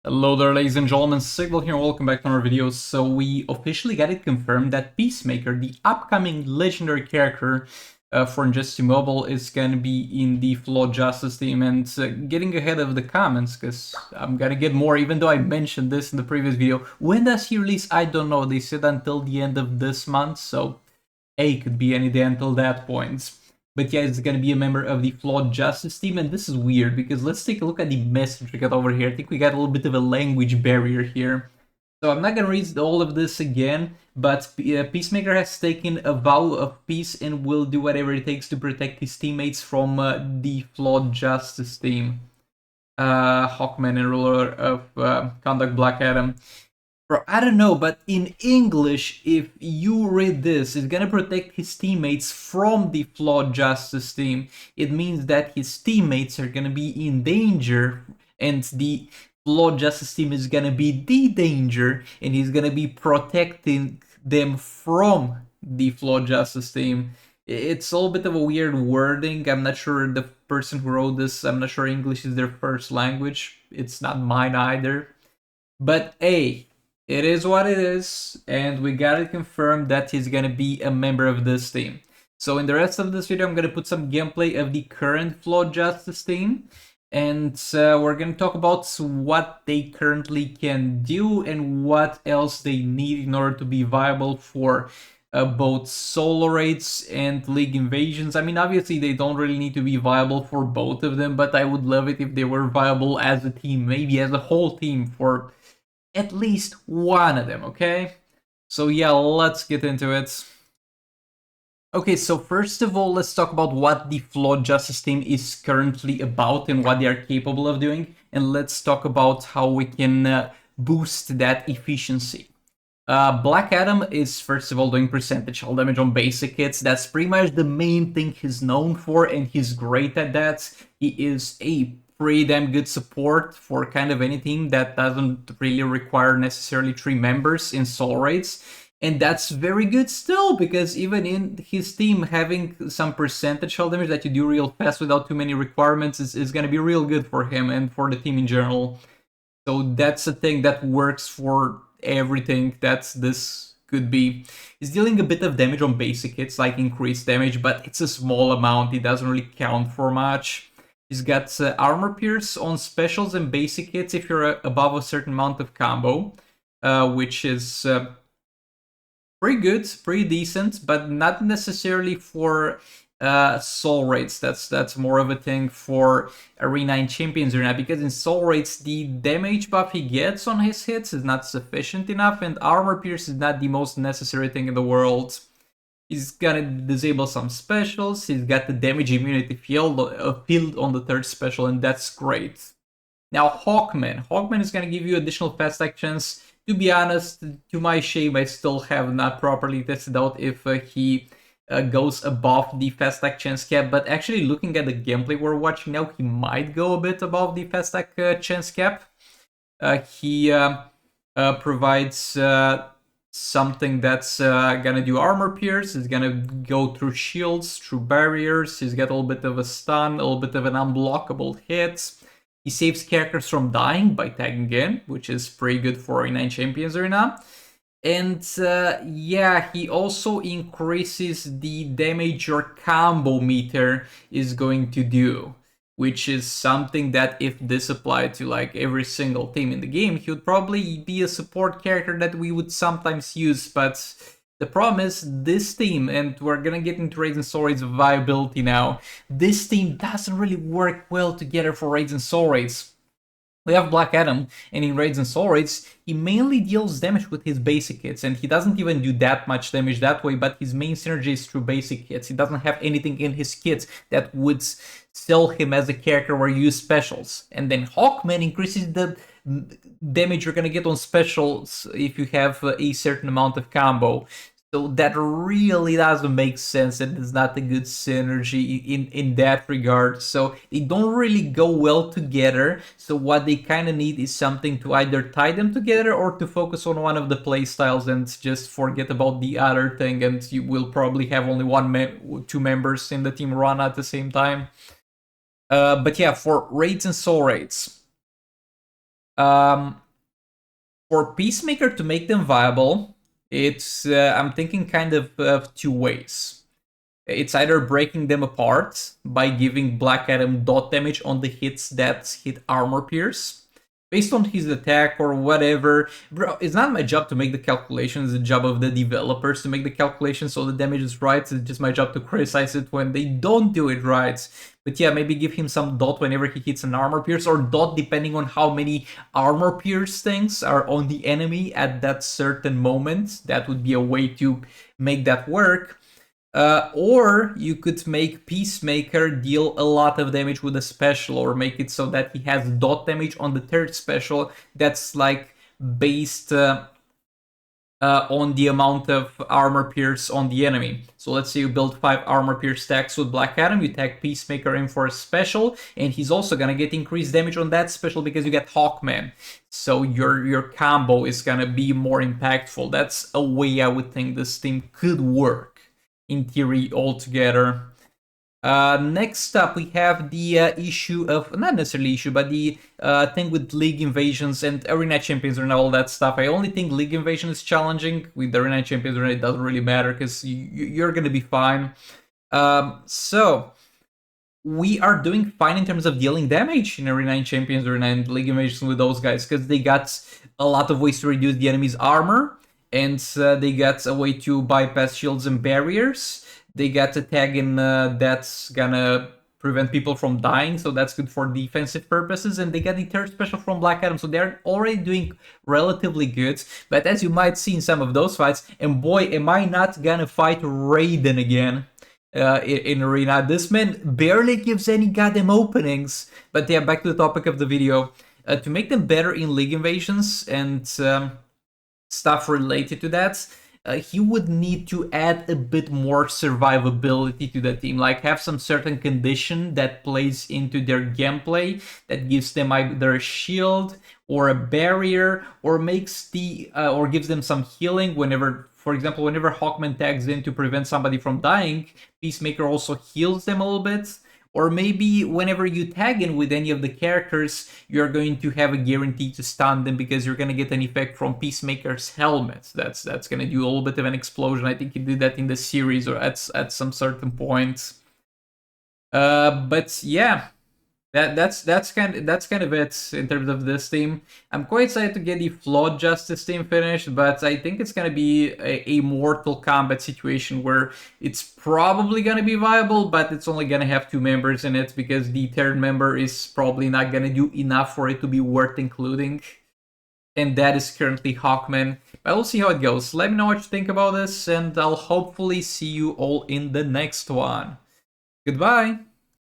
Hello there, ladies and gentlemen, Signal here, welcome back to our video. So we officially got it confirmed that Peacemaker, the upcoming legendary character for Injustice Mobile, is gonna be in the Flawed Justice team. And getting ahead of the comments, because I'm gonna get more, even though I mentioned this in the previous video. When does he release? I don't know. They said until the end of this month, so A could be any day until that point. But yeah, it's gonna be a member of the Flawed Justice team, and this is weird because let's take a look at the message we got over here. I think we got a little bit of a language barrier here. So I'm not gonna read all of this again, but Peacemaker has taken a vow of peace and will do whatever it takes to protect his teammates from the Flawed Justice team. Hawkman and ruler of Conduct Black Adam. Bro, I don't know, but in English, if you read this, it's gonna protect his teammates from the Flawed Justice team. It means that his teammates are gonna be in danger, and the Flawed Justice team is gonna be the danger, and he's gonna be protecting them from the Flawed Justice team. It's a little bit of a weird wording. I'm not sure the person who wrote this, I'm not sure English is their first language. It's not mine either. But hey, it is what it is, and we got it confirmed that he's gonna be a member of this team. So in the rest of this video, I'm gonna put some gameplay of the current Flawed Justice team, and we're gonna talk about what they currently can do and what else they need in order to be viable for both solo raids and league invasions. I mean, obviously they don't really need to be viable for both of them, but I would love it if they were viable as a team, maybe as a whole team for at least one of them, okay? So yeah, let's get into it. Okay, so first of all, let's talk about what the Flawed Justice team is currently about and what they are capable of doing. And let's talk about how we can boost that efficiency. Black Adam is first of all doing percentage hull damage on basic hits. That's pretty much the main thing he's known for, and he's great at that. He is a pretty damn good support for kind of any team that doesn't really require necessarily 3 members in soul raids. And that's very good still, because even in his team, having some percentage hull damage that you do real fast without too many requirements is going to be real good for him and for the team in general. So that's a thing that works for everything that this could be. He's dealing a bit of damage on basic hits, like increased damage, but it's a small amount. It doesn't really count for much. He's got armor pierce on specials and basic hits if you're above a certain amount of combo, which is pretty good, pretty decent, but not necessarily for soul rates. That's more of a thing for Arena and Champions Arena, because in soul rates the damage buff he gets on his hits is not sufficient enough, and armor pierce is not the most necessary thing in the world. He's gonna disable some specials. He's got the damage immunity field on the third special, and that's great. Now Hawkman is gonna give you additional fast actions. To be honest, to my shame, I still have not properly tested out if he goes above the fast attack chance cap, but actually looking at the gameplay we're watching now, he might go a bit above the fast attack chance cap. He provides something that's gonna do armor pierce. He's gonna go through shields, through barriers. He's got a little bit of a stun, a little bit of an unblockable hit. He saves characters from dying by tagging in, which is pretty good for a Champions Arena. And yeah, he also increases the damage your combo meter is going to do, which is something that if this applied to like every single team in the game, he would probably be a support character that we would sometimes use. But the problem is this team, and we're gonna get into Raids and Soul Raids viability now, this team doesn't really work well together for Raids and Soul Raids. We have Black Adam, and in Raids and Soul Raids, he mainly deals damage with his basic hits, and he doesn't even do that much damage that way, but his main synergy is through basic hits. He doesn't have anything in his kits that would sell him as a character where you use specials. And then Hawkman increases the damage you're gonna get on specials if you have a certain amount of combo. So that really doesn't make sense, and it's not a good synergy in that regard. So they don't really go well together. So what they kind of need is something to either tie them together or to focus on one of the playstyles and just forget about the other thing, and you will probably have only two members in the team run at the same time. But yeah, for raids and soul raids, Um, for Peacemaker to make them viable, it's I'm thinking kind of two ways. It's either breaking them apart by giving Black Adam dot damage on the hits that hit armor pierce, based on his attack or whatever. Bro, it's not my job to make the calculations, it's the job of the developers to make the calculations so the damage is right. It's just my job to criticize it when they don't do it right. But yeah, maybe give him some dot whenever he hits an armor pierce, or dot depending on how many armor pierce things are on the enemy at that certain moment. That would be a way to make that work. Or you could make Peacemaker deal a lot of damage with a special, or make it so that he has dot damage on the third special that's like based on the amount of armor pierce on the enemy. So let's say you build 5 armor pierce stacks with Black Adam, you tag Peacemaker in for a special, and he's also gonna get increased damage on that special because you get Hawkman. So your combo is gonna be more impactful. That's a way I would think this team could work in theory altogether. Next up, we have the issue of, not necessarily issue, but the thing with League Invasions and Arena Champions and all that stuff. I only think League Invasion is challenging. With the Arena Champions, it doesn't really matter because you're going to be fine. So, we are doing fine in terms of dealing damage in Arena Champions, Arena and League Invasions with those guys because they got a lot of ways to reduce the enemy's armor. And they got a way to bypass shields and barriers. They got a tag in that's gonna prevent people from dying, so that's good for defensive purposes. And they got the third special from Black Adam, so they're already doing relatively good. But as you might see in some of those fights, and boy, am I not gonna fight Raiden again in Arena. This man barely gives any goddamn openings. But yeah, back to the topic of the video. To make them better in League Invasions and stuff related to that, he would need to add a bit more survivability to the team, like have some certain condition that plays into their gameplay that gives them either a shield or a barrier, or makes the or gives them some healing whenever, for example, whenever Hawkman tags in to prevent somebody from dying, Peacemaker also heals them a little bit. Or maybe whenever you tag in with any of the characters, you're going to have a guarantee to stun them because you're going to get an effect from Peacemaker's helmet. That's going to do a little bit of an explosion. I think he did that in the series or at some certain point. But yeah, that's kind of it in terms of this team. I'm quite excited to get the Flawed Justice team finished, but I think it's gonna be a Mortal Kombat situation where it's probably gonna be viable, but it's only gonna have 2 members in it because the third member is probably not gonna do enough for it to be worth including. And that is currently Hawkman. But we'll see how it goes. Let me know what you think about this, and I'll hopefully see you all in the next one. Goodbye!